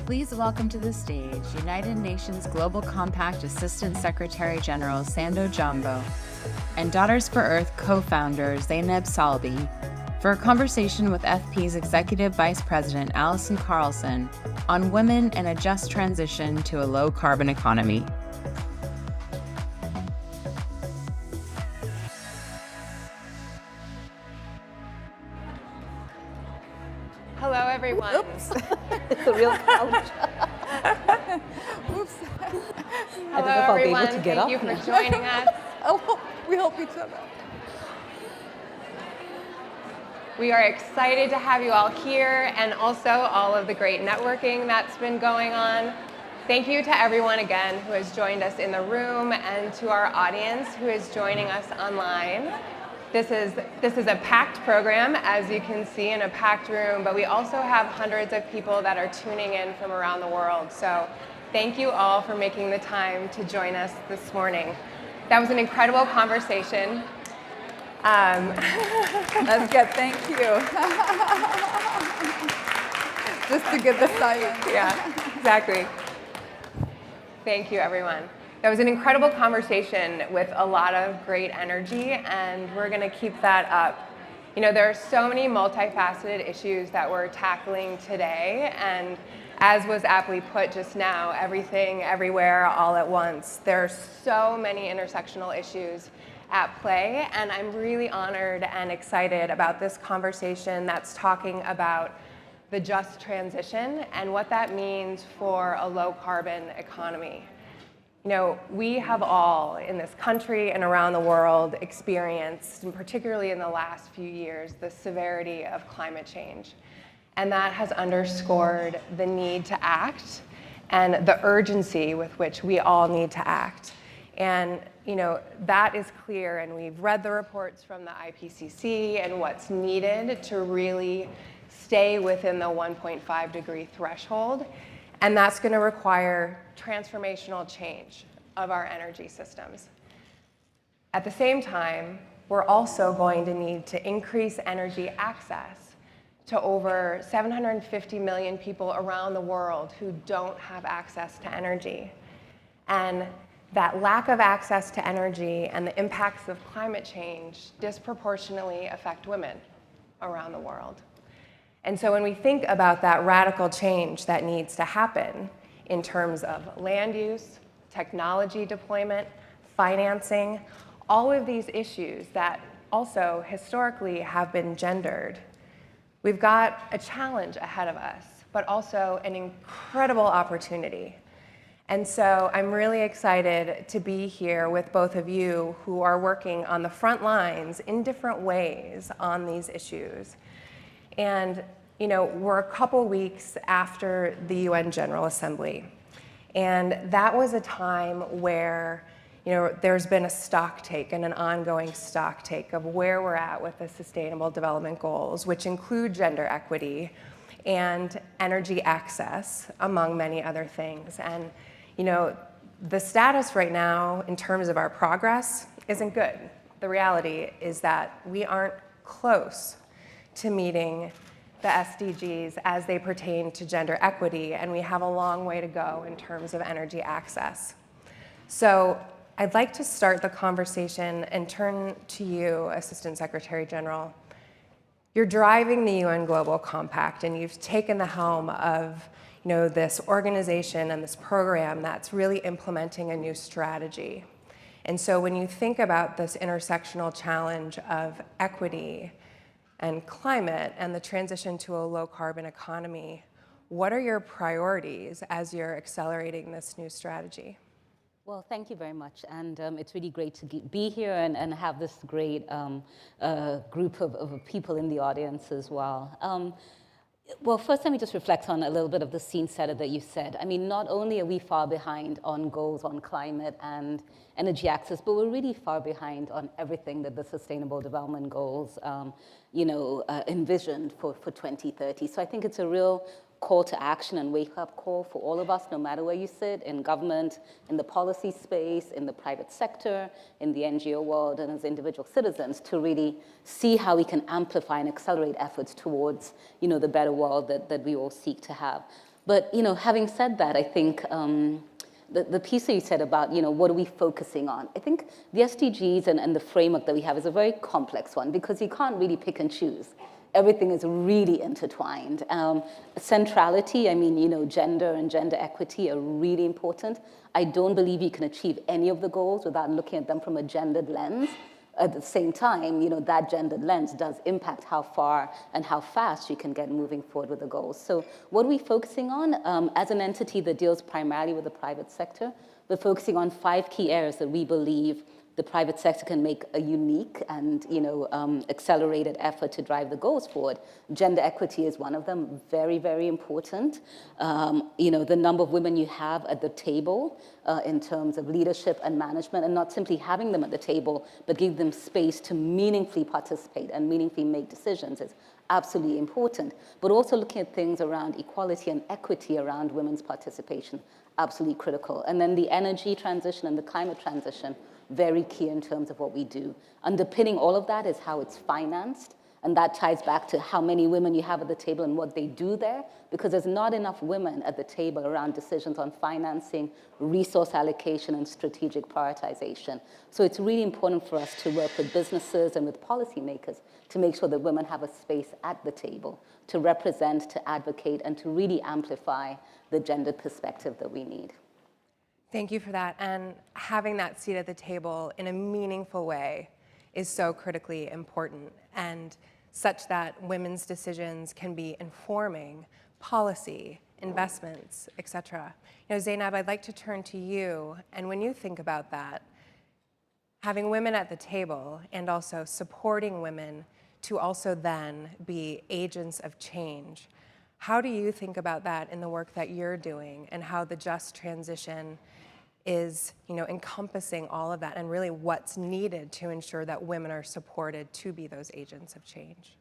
Please welcome to the stage United Nations Global Compact Assistant Secretary General Sando Jambo and Daughters for Earth co-founder Zainab Salbi for a conversation with FP's Executive Vice President Alison Carlson on women and a just transition to a low-carbon economy. Hello, everyone. Oops. It's a real couch. Oops. Hello, everyone. Thank you for joining us. Oh, we help each other. We are excited to have you all here and also all of the great networking that's been going on. Thank you to everyone again who has joined us in the room and to our audience who is joining us online. This is a packed program, as you can see, in a packed room, but we also have hundreds of people that are tuning in from around the world. So thank you all for making the time to join us this morning. That was an incredible conversation. That's good, thank you. Just to get the silence. Yeah, exactly. Thank you, everyone. That was an incredible conversation with a lot of great energy, and we're going to keep that up. You know, there are so many multifaceted issues that we're tackling today, and as was aptly put just now, everything, everywhere, all at once. There are so many intersectional issues at play, and I'm really honored and excited about this conversation that's talking about the just transition and what that means for a low-carbon economy. You know, we have all in this country and around the world experienced, and particularly in the last few years, the severity of climate change. And that has underscored the need to act and the urgency with which we all need to act. And you know, that is clear, and we've read the reports from the IPCC and what's needed to really stay within the 1.5 degree threshold. And that's going to require transformational change of our energy systems. At the same time, we're also going to need to increase energy access to over 750 million people around the world who don't have access to energy. And that lack of access to energy and the impacts of climate change disproportionately affect women around the world. And so when we think about that radical change that needs to happen in terms of land use, technology deployment, financing, all of these issues that also historically have been gendered, we've got a challenge ahead of us, but also an incredible opportunity. And so I'm really excited to be here with both of you who are working on the front lines in different ways on these issues. And you know, we're a couple weeks after the UN General Assembly. And that was a time where, you know, there's been a stock take and an ongoing stock take of where we're at with the Sustainable Development Goals, which include gender equity and energy access, among many other things. And, you know, the status right now in terms of our progress isn't good. The reality is that we aren't close to meeting the SDGs as they pertain to gender equity, and we have a long way to go in terms of energy access. So I'd like to start the conversation and turn to you, Assistant Secretary General. You're driving the UN Global Compact, and you've taken the helm of this organization and this program that's really implementing a new strategy. And so when you think about this intersectional challenge of equity and climate and the transition to a low-carbon economy, what are your priorities as you're accelerating this new strategy? Well, thank you very much. And it's really great to be here and have this great group of people in the audience as well. Well, first, let me just reflect on a little bit of the scene setter that you said. I mean, not only are we far behind on goals on climate and energy access, but we're really far behind on everything that the Sustainable Development Goals envisioned for 2030. So I think it's a real call to action and wake-up call for all of us, no matter where you sit, in government, in the policy space, in the private sector, in the NGO world, and as individual citizens, to really see how we can amplify and accelerate efforts towards the better world that we all seek to have. But having said that, I think the piece that you said about what are we focusing on, I think the SDGs and the framework that we have is a very complex one because you can't really pick and choose. Everything is really intertwined. Centrality, I mean, gender and gender equity are really important. I don't believe you can achieve any of the goals without looking at them from a gendered lens. At the same time, that gendered lens does impact how far and how fast you can get moving forward with the goals. So what are we focusing on? As an entity that deals primarily with the private sector, we're focusing on 5 key areas that we believe the private sector can make a unique and accelerated effort to drive the goals forward. Gender equity is one of them, very, very important. The number of women you have at the table in terms of leadership and management, and not simply having them at the table, but giving them space to meaningfully participate and meaningfully make decisions is absolutely important. But also looking at things around equality and equity around women's participation, absolutely critical. And then the energy transition and the climate transition, very key in terms of what we do. Underpinning all of that is how it's financed, and that ties back to how many women you have at the table and what they do there, because there's not enough women at the table around decisions on financing, resource allocation, and strategic prioritization. So it's really important for us to work with businesses and with policymakers to make sure that women have a space at the table to represent, to advocate, and to really amplify the gendered perspective that we need. Thank you for that. And having that seat at the table in a meaningful way is so critically important, and such that women's decisions can be informing policy, investments, et cetera. Zainab, I'd like to turn to you. And when you think about that, having women at the table and also supporting women to also then be agents of change, how do you think about that in the work that you're doing, and how the just transition is encompassing all of that, and really what's needed to ensure that women are supported to be those agents of change?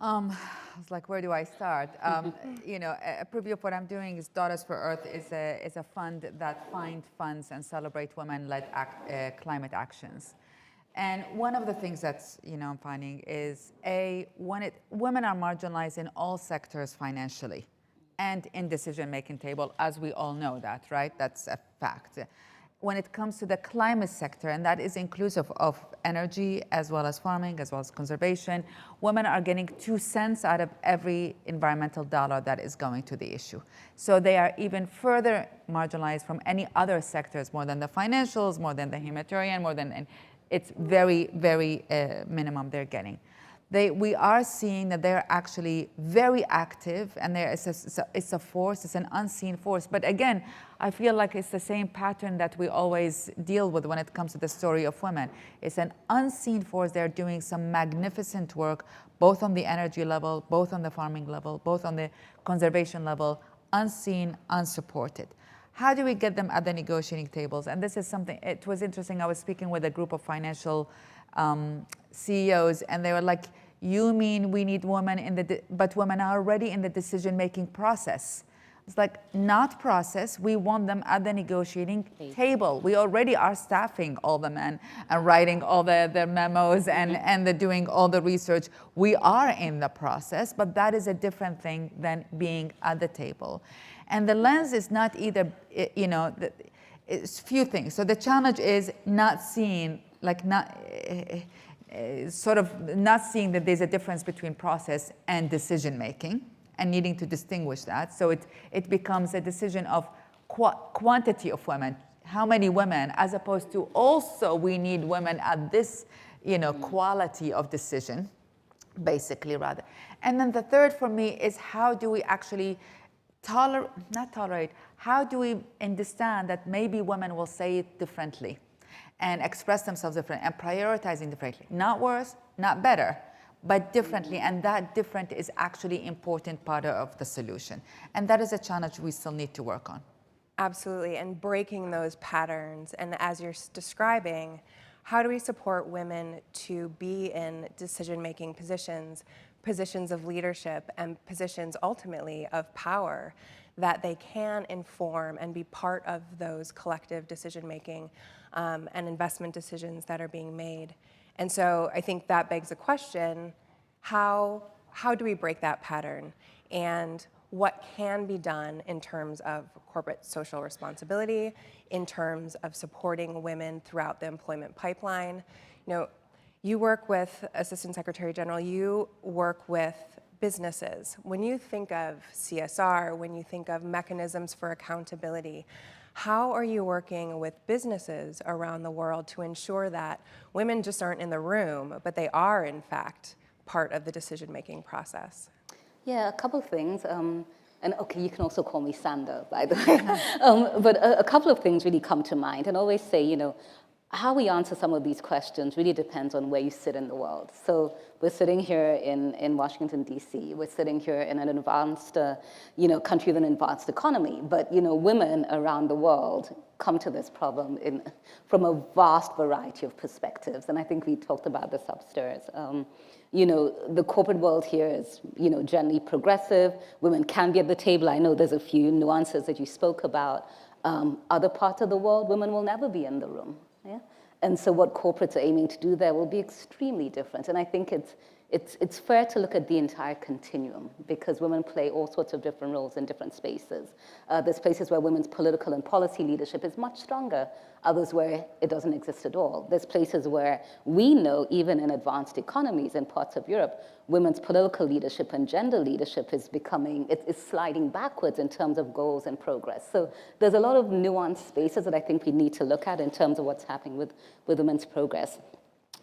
It's like, where do I start? A preview of what I'm doing is Daughters for Earth is a fund that funds and celebrate women-led climate actions. And one of the things that's I'm finding is women are marginalized in all sectors financially and in decision-making table, as we all know that, right? That's a fact. When it comes to the climate sector, and that is inclusive of energy as well as farming, as well as conservation, women are getting 2 cents out of every environmental dollar that is going to the issue. So they are even further marginalized from any other sectors, more than the financials, more than the humanitarian, more than, and it's very, very minimum they're getting. We are seeing that they're actually very active, and it's a force, it's an unseen force. But again, I feel like it's the same pattern that we always deal with when it comes to the story of women. It's an unseen force. They're doing some magnificent work, both on the energy level, both on the farming level, both on the conservation level, unseen, unsupported. How do we get them at the negotiating tables? And this is something, it was interesting. I was speaking with a group of financial CEOs, and they were like, you mean we need women but women are already in the decision-making process. It's like, not process, we want them at the negotiating table. We already are staffing all the men and writing all the memos and doing all the research. We are in the process, but that is a different thing than being at the table. And the lens is not either, it's few things. So the challenge is not seeing, sort of not seeing that there's a difference between process and decision making, and needing to distinguish that. So it becomes a decision of quantity of women, how many women, as opposed to also we need women at this, quality of decision, basically, rather. And then the third for me is, how do we actually how do we understand that maybe women will say it differently and express themselves differently and prioritizing differently? Not worse, not better, but differently. And that different is actually important part of the solution. And that is a challenge we still need to work on. Absolutely, and breaking those patterns. And as you're describing, how do we support women to be in decision-making positions of leadership, and positions ultimately of power, that they can inform and be part of those collective decision-making and investment decisions that are being made. And so I think that begs the question, how do we break that pattern? And what can be done in terms of corporate social responsibility, in terms of supporting women throughout the employment pipeline. You know, you work with, Assistant Secretary General, you work with businesses. When you think of CSR, when you think of mechanisms for accountability, how are you working with businesses around the world to ensure that women just aren't in the room, but they are, in fact, part of the decision-making process? Yeah, a couple of things. And okay, you can also call me Sandra, by the way. But a couple of things really come to mind. And I always say, you know, how we answer some of these questions really depends on where you sit in the world. So we're sitting here in Washington, D.C. We're sitting here in an advanced, country with an advanced economy. But, you know, women around the world come to this problem from a vast variety of perspectives. And I think we talked about this upstairs. You know, the corporate world here is, you know, generally progressive. Women can be at the table. I know there's a few nuances that you spoke about. Other parts of the world, women will never be in the room. Yeah? And so what corporates are aiming to do there will be extremely different. And I think it's fair to look at the entire continuum, because women play all sorts of different roles in different spaces. There's places where women's political and policy leadership is much stronger, others where it doesn't exist at all. There's places where we know, even in advanced economies in parts of Europe, women's political leadership and gender leadership is sliding backwards in terms of goals and progress. So there's a lot of nuanced spaces that I think we need to look at in terms of what's happening with women's progress.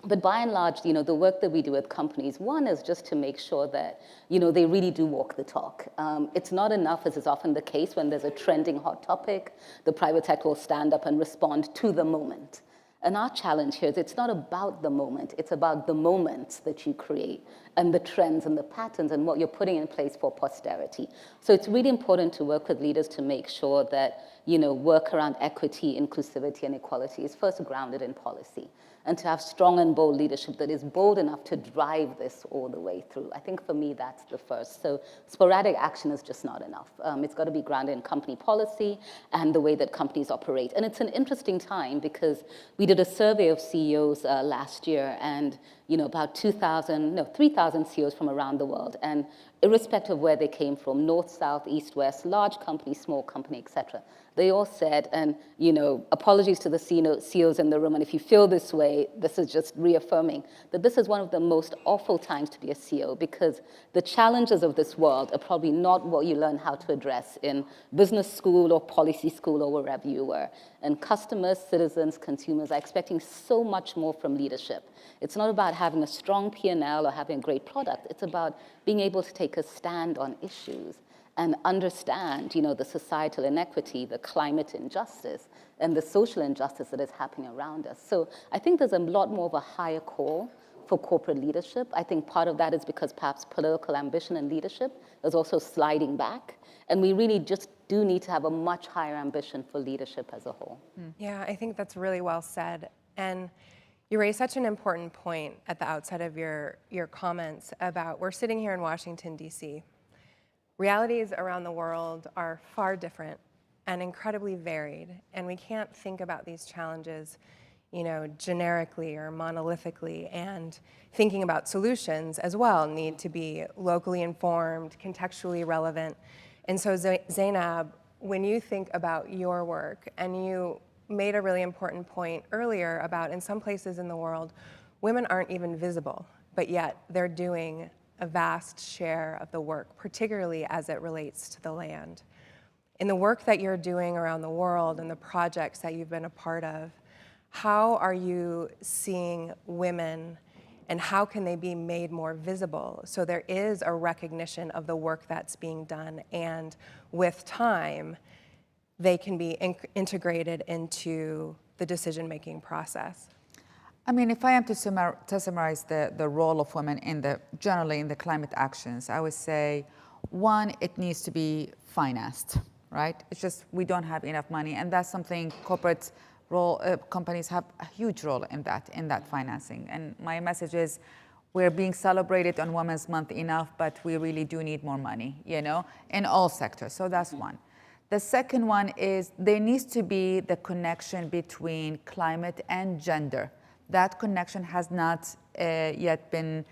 But by and large, you know, the work that we do with companies, one is just to make sure that, you know, they really do walk the talk. It's not enough, as is often the case, when there's a trending hot topic, the private sector will stand up and respond to the moment. And our challenge here is it's not about the moment, it's about the moments that you create and the trends and the patterns and what you're putting in place for posterity. So it's really important to work with leaders to make sure that, you know, work around equity, inclusivity, and equality is first grounded in policy, and to have strong and bold leadership that is bold enough to drive this all the way through. I think for me, that's the first. So sporadic action is just not enough. It's got to be grounded in company policy and the way that companies operate. And it's an interesting time because we did a survey of CEOs last year, and you know, about 3,000 CEOs from around the world. And irrespective of where they came from, north, south, east, west, large company, small company, et cetera, they all said, and you know, apologies to the CEOs in the room, and if you feel this way, this is just reaffirming that this is one of the most awful times to be a CEO, because the challenges of this world are probably not what you learn how to address in business school or policy school or wherever you were. And customers, citizens, consumers are expecting so much more from leadership. It's not about having a strong P&L or having a great product. It's about being able to take a stand on issues and understand, you know, the societal inequity, the climate injustice, and the social injustice that is happening around us. So I think there's a lot more of a higher call for corporate leadership. I think part of that is because perhaps political ambition and leadership is also sliding back. And we really just do need to have a much higher ambition for leadership as a whole. Yeah, I think that's really well said. And you raised such an important point at the outset of your comments about we're sitting here in Washington, D.C. Realities around the world are far different and incredibly varied, and we can't think about these challenges, you know, generically or monolithically, and thinking about solutions as well need to be locally informed, contextually relevant. And so Zainab, when you think about your work, and you made a really important point earlier about in some places in the world, women aren't even visible, but yet they're doing a vast share of the work, particularly as it relates to the land. In the work that you're doing around the world and the projects that you've been a part of, how are you seeing women and how can they be made more visible so there is a recognition of the work that's being done, and with time, they can be integrated into the decision-making process? I mean, if I am to summarize the role of women generally in the climate actions, I would say, one, it needs to be financed, right? It's just we don't have enough money, and that's something corporate companies have a huge role in that financing. And my message is, we're being celebrated on Women's Month enough, but we really do need more money, you know, in all sectors. So that's one. The second one is there needs to be the connection between climate and gender. That connection has not yet been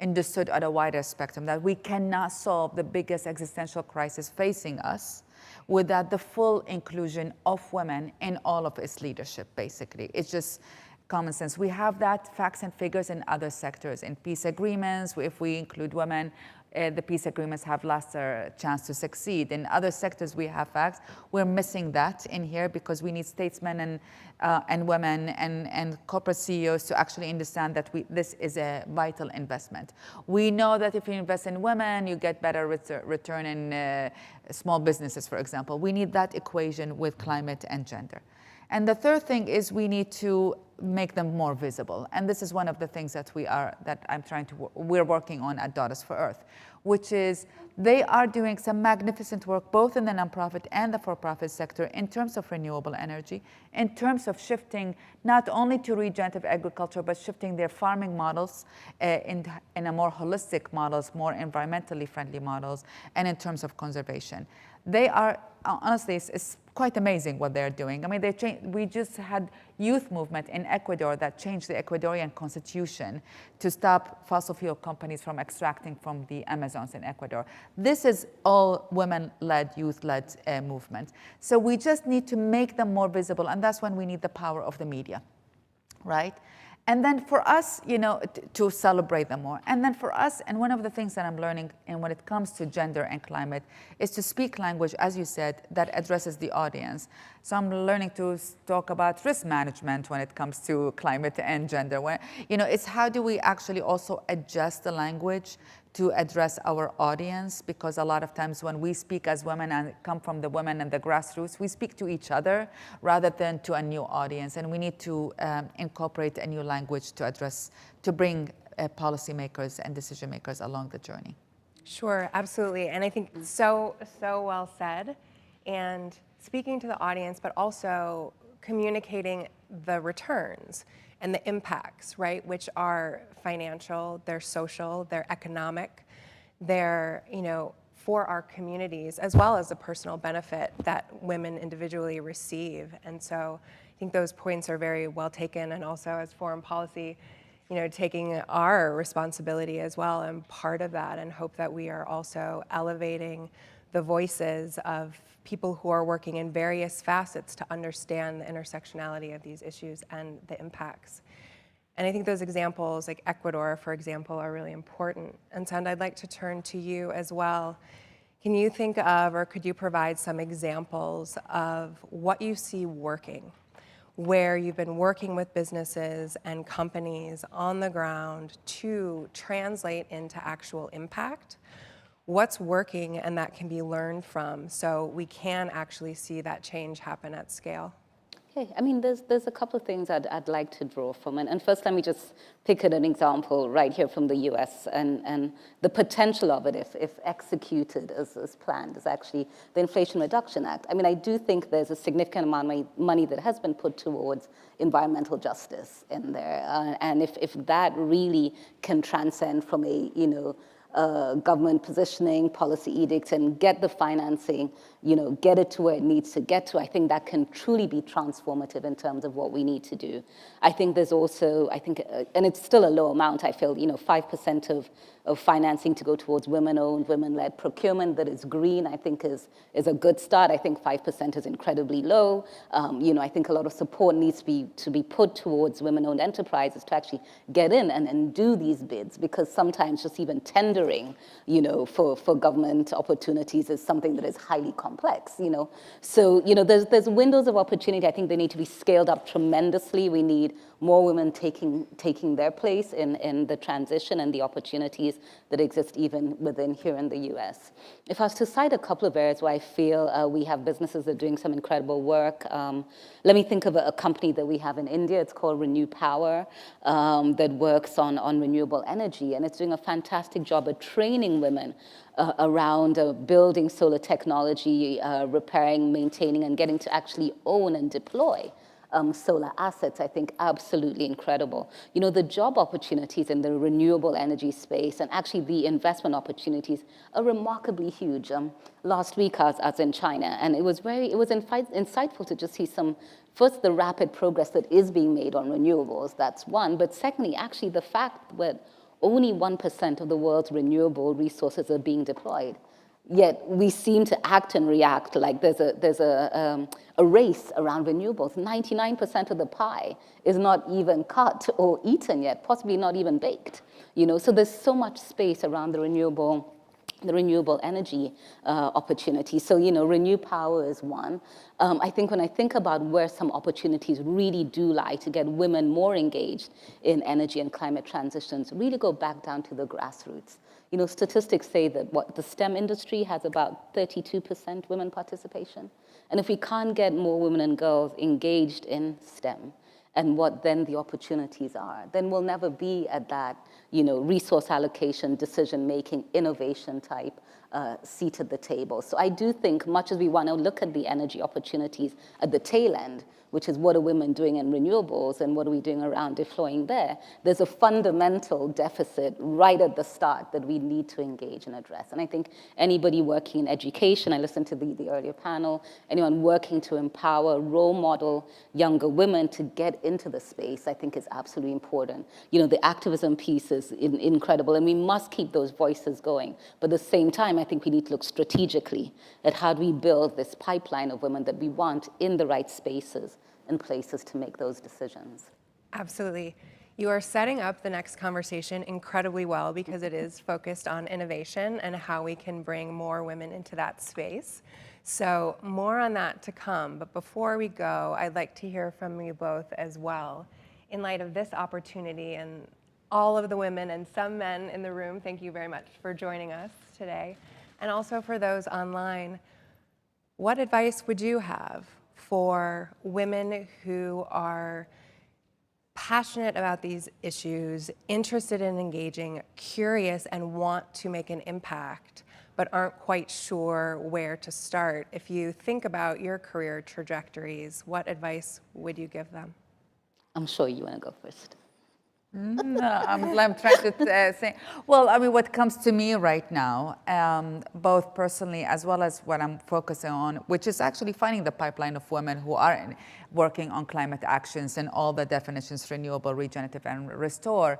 understood at a wider spectrum, that we cannot solve the biggest existential crisis facing us without the full inclusion of women in all of its leadership, basically. It's just common sense. We have that facts and figures in other sectors. In peace agreements, if we include women, the peace agreements have lesser chance to succeed. In other sectors, we have facts. We're missing that in here because we need statesmen and women and corporate CEOs to actually understand that this is a vital investment. We know that if you invest in women, you get better return in small businesses, for example. We need that equation with climate and gender. And the third thing is we need to make them more visible. And this is one of the things that we're working on at Daughters for Earth, which is they are doing some magnificent work both in the nonprofit and the for-profit sector in terms of renewable energy, in terms of shifting not only to regenerative agriculture, but shifting their farming models in a more holistic models, more environmentally friendly models, and in terms of conservation. They are, honestly, it's quite amazing what they're doing. I mean, we just had youth movement in Ecuador that changed the Ecuadorian constitution to stop fossil fuel companies from extracting from the Amazons in Ecuador. This is all women-led, youth-led movement. So we just need to make them more visible, and that's when we need the power of the media, right? And then for us, to celebrate them more. And then for us, and one of the things that I'm learning and when it comes to gender and climate is to speak language, as you said, that addresses the audience. So I'm learning to talk about risk management when it comes to climate and gender. It's how do we actually also adjust the language to address our audience, because a lot of times when we speak as women and come from the women and the grassroots, we speak to each other rather than to a new audience. And we need to incorporate a new language to bring policymakers and decision makers along the journey. Sure, absolutely. And I think so well said. And speaking to the audience, but also communicating the returns and the impacts, right, which are financial, they're social, they're economic, they're, for our communities, as well as the personal benefit that women individually receive. And so I think those points are very well taken, and also as foreign policy, taking our responsibility as well and part of that, and hope that we are also elevating the voices of people who are working in various facets to understand the intersectionality of these issues and the impacts. And I think those examples, like Ecuador, for example, are really important. And Sand, I'd like to turn to you as well. Can you think of, or could you provide some examples of what you see working, where you've been working with businesses and companies on the ground to translate into actual impact? What's working and that can be learned from so we can actually see that change happen at scale? Okay, I mean, there's a couple of things I'd like to draw from. And first, let me just pick an example right here from the US and the potential of it, if executed as planned, is actually the Inflation Reduction Act. I mean, I do think there's a significant amount of money that has been put towards environmental justice in there. And if that really can transcend from a, government positioning, policy edicts, and get the financing, get it to where it needs to get to, I think that can truly be transformative in terms of what we need to do. I think there's also, and it's still a low amount, I feel, 5% of financing to go towards women-owned, women-led procurement that is green, I think is a good start. I think 5% is incredibly low. I think a lot of support needs to be put towards women-owned enterprises to actually get in and do these bids, because sometimes just even tendering, for government opportunities is something that is highly complex, So, there's windows of opportunity. I think they need to be scaled up tremendously. We need more women taking their place in the transition and the opportunities that exist even within here in the US. If I was to cite a couple of areas where I feel we have businesses that are doing some incredible work, let me think of a company that we have in India. It's called Renew Power, that works on renewable energy, and it's doing a fantastic job at training women around building solar technology, repairing, maintaining, and getting to actually own and deploy solar assets. I think absolutely incredible. The job opportunities in the renewable energy space and actually the investment opportunities are remarkably huge. Last week I was in China, and it was insightful to just see first, the rapid progress that is being made on renewables, that's one, but secondly, actually the fact that only 1% of the world's renewable resources are being deployed. Yet we seem to act and react like there's a race around renewables. 99% of the pie is not even cut or eaten yet, possibly not even baked. So there's so much space around the renewable energy opportunity. So, Renew Power is one. I think when I think about where some opportunities really do lie to get women more engaged in energy and climate transitions, really go back down to the grassroots. Statistics say that the STEM industry has about 32% women participation. And if we can't get more women and girls engaged in STEM, and what then the opportunities are, then we'll never be at that, resource allocation, decision-making, innovation type seat at the table. So I do think, much as we want to look at the energy opportunities at the tail end, which is what are women doing in renewables and what are we doing around deploying there, there's a fundamental deficit right at the start that we need to engage and address. And I think anybody working in education, I listened to the earlier panel, anyone working to empower, role model younger women to get into the space, I think is absolutely important. The activism piece is incredible, and we must keep those voices going. But at the same time, I think we need to look strategically at how do we build this pipeline of women that we want in the right spaces and places to make those decisions. Absolutely. You are setting up the next conversation incredibly well because it is focused on innovation and how we can bring more women into that space. So more on that to come. But before we go, I'd like to hear from you both as well. In light of this opportunity and all of the women and some men in the room, thank you very much for joining us today. And also for those online, what advice would you have for women who are passionate about these issues, interested in engaging, curious, and want to make an impact, but aren't quite sure where to start? If you think about your career trajectories, what advice would you give them? I'm sure you want to go first. I'm trying to say, well, what comes to me right now, both personally as well as what I'm focusing on, which is actually finding the pipeline of women who are working on climate actions and all the definitions, renewable, regenerative, and restore,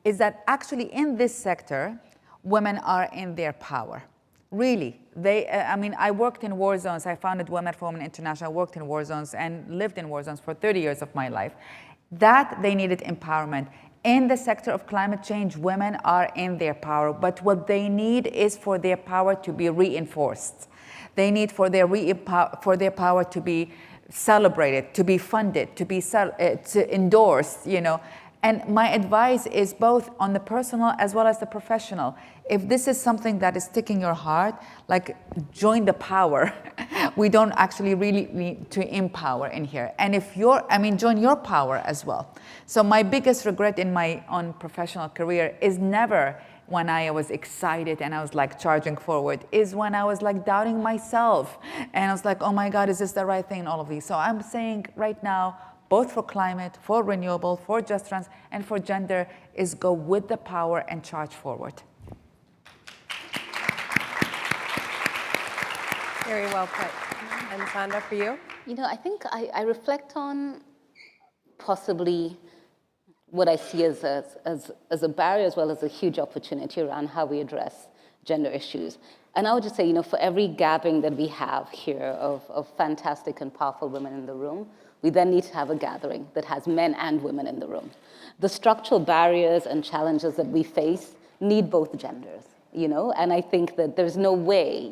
is that actually in this sector, women are in their power. Really, I worked in war zones. I founded Women for Women International. I worked in war zones and lived in war zones for 30 years of my life. That they needed empowerment. In the sector of climate change, women are in their power, but what they need is for their power to be reinforced. They need for their power to be celebrated, to be funded, to be endorsed, And my advice is both on the personal as well as the professional. If this is something that is sticking your heart, join the power. We don't actually really need to empower in here. And if join your power as well. So my biggest regret in my own professional career is never when I was excited and I was charging forward, is when I was doubting myself. And I was like, oh my God, is this the right thing? And all of these. So I'm saying right now, both for climate, for renewable, for just trans, and for gender, is go with the power and charge forward. Very well put. And Sandra, for you? I think I reflect on possibly what I see as a barrier as well as a huge opportunity around how we address gender issues. And I would just say, for every gathering that we have here of fantastic and powerful women in the room, we then need to have a gathering that has men and women in the room. The structural barriers and challenges that we face need both genders, and I think that there's no way,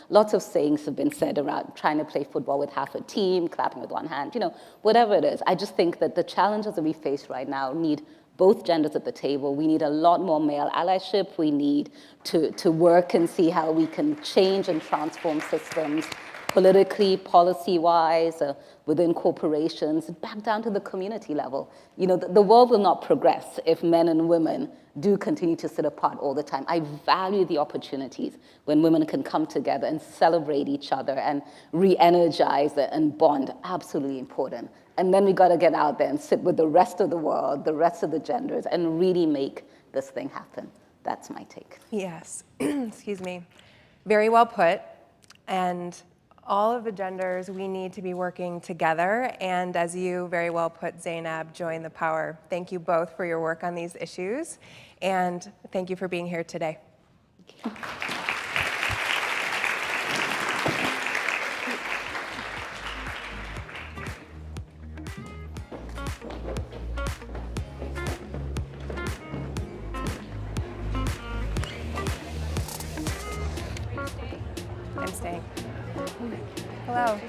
lots of sayings have been said around trying to play football with half a team, clapping with one hand, whatever it is. I just think that the challenges that we face right now need both genders at the table. We need a lot more male allyship. We need to work and see how we can change and transform systems politically, policy-wise, within corporations, back down to the community level. The world will not progress if men and women do continue to sit apart all the time. I value the opportunities when women can come together and celebrate each other and re-energize and bond. Absolutely important. And then we got to get out there and sit with the rest of the world, the rest of the genders, and really make this thing happen. That's my take. Yes. Excuse me. Very well put. And all of the genders, we need to be working together. And as you very well put, Zainab, join the power. Thank you both for your work on these issues. And thank you for being here today. I'm staying. Hello.